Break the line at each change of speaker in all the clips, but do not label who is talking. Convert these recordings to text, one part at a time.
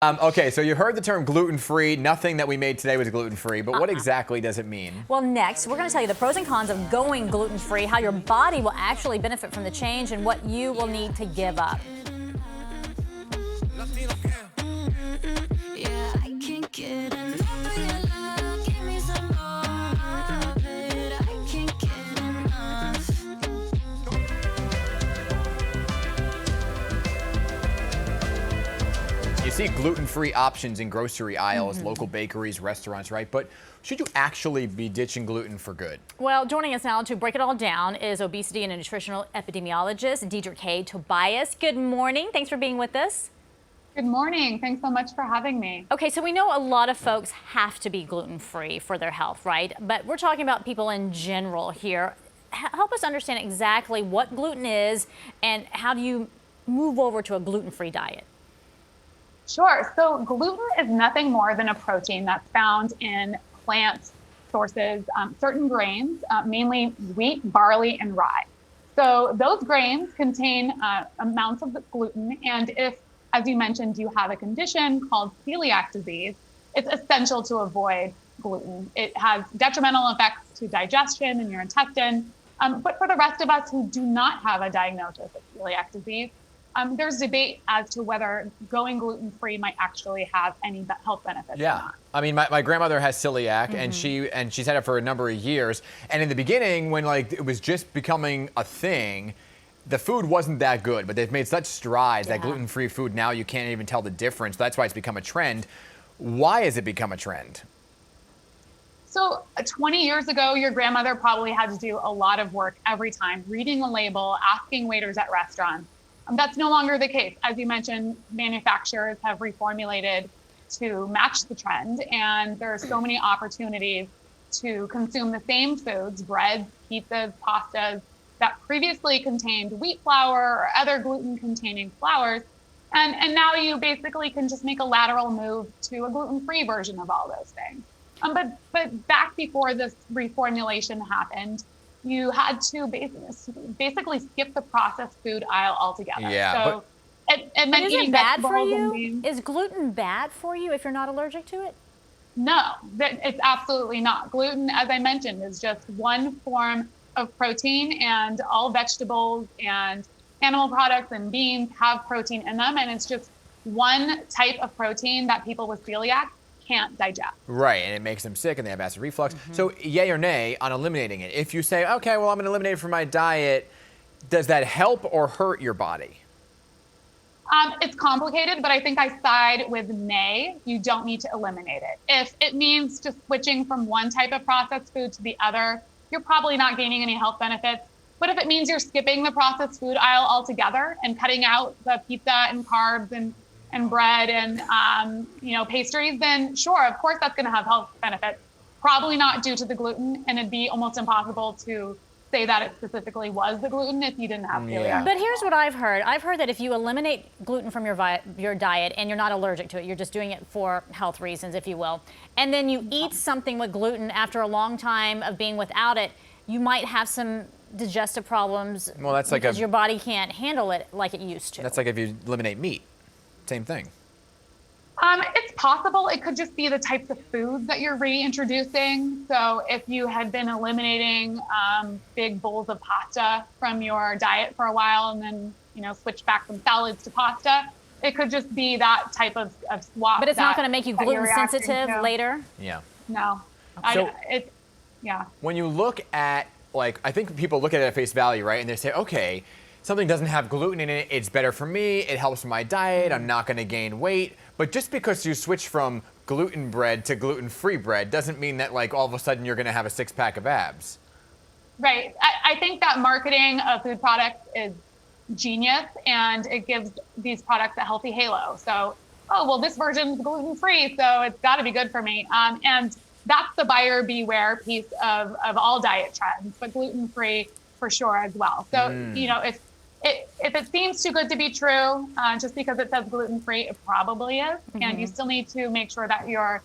Okay, so you heard the term gluten-free. Nothing that we made today was gluten-free, but what exactly does it mean?
Well, next, we're going to tell you the pros and cons of going gluten-free, how your body will actually benefit from the change, and what you will need to give up.
You see gluten-free options in grocery aisles, local bakeries, restaurants, right? But should you actually be ditching gluten for good?
Well, joining us now to break it all down is obesity and nutritional epidemiologist Deirdre K Tobias. Good morning. Thanks for being with us.
Good morning. Thanks so much for having me.
Okay, so we know a lot of folks have to be gluten-free for their health, right? But we're talking about people in general here. Help us understand exactly what gluten is and how do you move over to a gluten-free diet?
Sure. So gluten is nothing more than a protein that's found in plant sources, certain grains, mainly wheat, barley, and rye. So those grains contain amounts of gluten. And if, as you mentioned, you have a condition called celiac disease, it's essential to avoid gluten. It has detrimental effects to digestion in your intestine. But for the rest of us who do not have a diagnosis of celiac disease, there's debate as to whether going gluten-free might actually have any health benefits.
Yeah.
Or not.
I mean, my grandmother has celiac, and she's had it for a number of years. And in the beginning, when it was just becoming a thing, the food wasn't that good. But they've made such strides that gluten-free food now you can't even tell the difference. That's why it's become a trend. Why has it become a trend?
So 20 years ago, your grandmother probably had to do a lot of work every time, reading a label, asking waiters at restaurants. That's no longer the case. As you mentioned, manufacturers have reformulated to match the trend, and there are so many opportunities to consume the same foods, breads, pizzas, pastas, that previously contained wheat flour or other gluten-containing flours. And now you basically can just make a lateral move to a gluten-free version of all those things. But back before this reformulation happened, you had to basically skip the processed food aisle altogether.
Yeah,
so it meant
Is
eating
it bad for
vegetables
you?
and beans.
Is gluten bad for you if you're not allergic to it?
No, it's absolutely not. Gluten, as I mentioned, is just one form of protein, and all vegetables and animal products and beans have protein in them, and it's just one type of protein that people with celiac can't digest.
Right, and it makes them sick and they have acid reflux. So yay or nay on eliminating it? If you say, okay, well, I'm going to eliminate it from my diet, does that help or hurt your body?
It's complicated, but I think I side with nay. You don't need to eliminate it. If it means just switching from one type of processed food to the other, you're probably not gaining any health benefits. But if it means you're skipping the processed food aisle altogether and cutting out the pizza and carbs and bread and pastries, then sure, of course that's going to have health benefits. Probably not due to the gluten, and it'd be almost impossible to say that it specifically was the gluten if you didn't have celiac.
Yeah.
But here's what I've heard. I've heard that if you eliminate gluten from your diet and you're not allergic to it, you're just doing it for health reasons, if you will, and then you eat something with gluten after a long time of being without it, you might have some digestive problems.
Well, that's like
because your body can't handle it like it used to.
That's like if you eliminate meat. Same thing.
It's possible. It could just be the types of foods that you're reintroducing. So if you had been eliminating big bowls of pasta from your diet for a while and then, switch back from salads to pasta, it could just be that type of swap.
But it's not going to make you gluten sensitive later?
Yeah.
No.
So,
yeah.
When you look at, I think people look at it at face value, right? And they say, okay, something doesn't have gluten in it, it's better for me, it helps my diet, I'm not going to gain weight. But just because you switch from gluten bread to gluten-free bread doesn't mean that all of a sudden you're going to have a six-pack of abs.
Right. I think that marketing of food products is genius, and it gives these products a healthy halo. So, this version's gluten-free, so it's got to be good for me. And that's the buyer beware piece of all diet trends, but gluten-free for sure as well. So, if it seems too good to be true, just because it says gluten-free, it probably is. And you still need to make sure that you're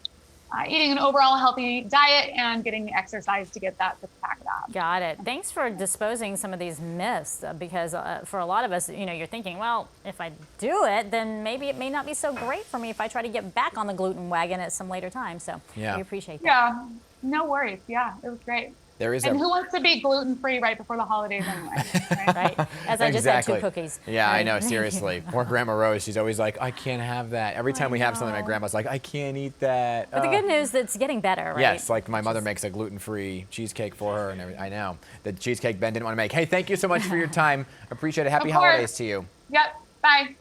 eating an overall healthy diet and getting the exercise to get that six-pack of abs. job.
Got it. Thanks for disposing some of these myths because for a lot of us, you're thinking, well, if I do it, then maybe it may not be so great for me if I try to get back on the gluten wagon at some later time. So we appreciate that.
Yeah, no worries. Yeah, it was great. And who wants to be gluten-free right before the holidays anyway? Right?
Right. As I just had 2 cookies.
Yeah,
right?
I know, seriously. Poor Grandma Rose, she's always like, I can't have that. Every time we have something, my grandma's like, I can't eat that.
But the good news is it's getting better, right?
Yes, like my mother makes a gluten-free cheesecake for her and everything. I know. The cheesecake Ben didn't want to make. Hey, thank you so much for your time. Appreciate it. Happy holidays to you.
Yep. Bye.